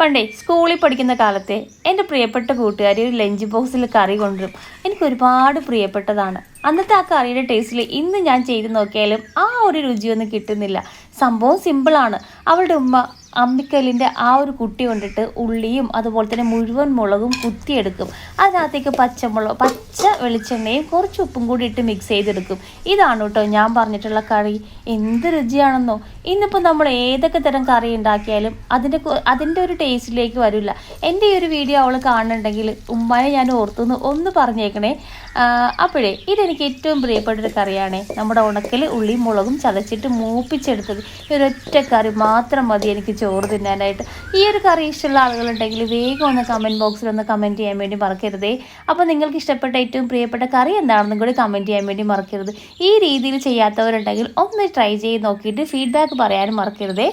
പണ്ടേ സ്കൂളിൽ പഠിക്കുന്ന കാലത്തെ എൻ്റെ പ്രിയപ്പെട്ട കൂട്ടുകാരി ഒരു ലഞ്ച് ബോക്സിൽ കറി കൊണ്ടുവരും. എനിക്ക് ഒരുപാട് പ്രിയപ്പെട്ടതാണ്. അന്നത്തെ ആ കറിയുടെ ടേസ്റ്റിൽ ഇന്ന് ഞാൻ ചെയ്ത് നോക്കിയാലും ആ ഒരു രുചിയൊന്നും കിട്ടുന്നില്ല. സംഭവം സിമ്പിളാണ്. അവളുടെ ഉമ്മ അമ്മിക്കല്ലിൻ്റെ ആ ഒരു കുട്ടി കൊണ്ടിട്ട് ഉള്ളിയും അതുപോലെ തന്നെ മുഴുവൻ മുളകും കുത്തിയെടുക്കും. അതിനകത്തേക്ക് പച്ച വെളിച്ചെണ്ണയും കുറച്ച് ഉപ്പും കൂടി ഇട്ട് മിക്സ് ചെയ്തെടുക്കും. ഇതാണ് കേട്ടോ ഞാൻ പറഞ്ഞിട്ടുള്ള കറി. എന്ത് രുചിയാണെന്നോ. ഇന്നിപ്പോൾ നമ്മൾ ഏതൊക്കെ തരം കറി ഉണ്ടാക്കിയാലും അതിൻ്റെ ഒരു ടേസ്റ്റിലേക്ക് വരില്ല. എൻ്റെ ഈ ഒരു വീഡിയോ അവൾ കാണുന്നുണ്ടെങ്കിൽ ഉമ്മാനെ ഞാൻ ഓർത്തുനിന്ന് ഒന്ന് പറഞ്ഞേക്കണേ. അപ്പോഴേ ഇതെനിക്ക് ഏറ്റവും പ്രിയപ്പെട്ടൊരു കറിയാണ്. നമ്മുടെ ഉണക്കൽ ഉള്ളിയും മുളകും ചതച്ചിട്ട് മൂപ്പിച്ചെടുത്തത്. ഈ ഒരൊറ്റ കറി മാത്രം മതി എനിക്ക് ചോറ് തിന്നാനായിട്ട്. ഈ ഒരു കറി ഇഷ്ടമുള്ള ആളുകളുണ്ടെങ്കിൽ വേഗം ഒന്ന് കമൻറ്റ് ബോക്സിൽ ഒന്ന് കമൻറ്റ് ചെയ്യാൻ വേണ്ടി മറക്കരുതേ. അപ്പോൾ നിങ്ങൾക്ക് ഇഷ്ടപ്പെട്ട ഏറ്റവും പ്രിയപ്പെട്ട കറി എന്താണെന്നും കൂടി കമൻറ്റ് ചെയ്യാൻ വേണ്ടി മറക്കരുത്. ഈ രീതിയിൽ ചെയ്യാത്തവരുണ്ടെങ്കിൽ ഒന്ന് ട്രൈ ചെയ്ത് നോക്കിയിട്ട് ഫീഡ്ബാക്ക് പറയാനും മറക്കരുതേ.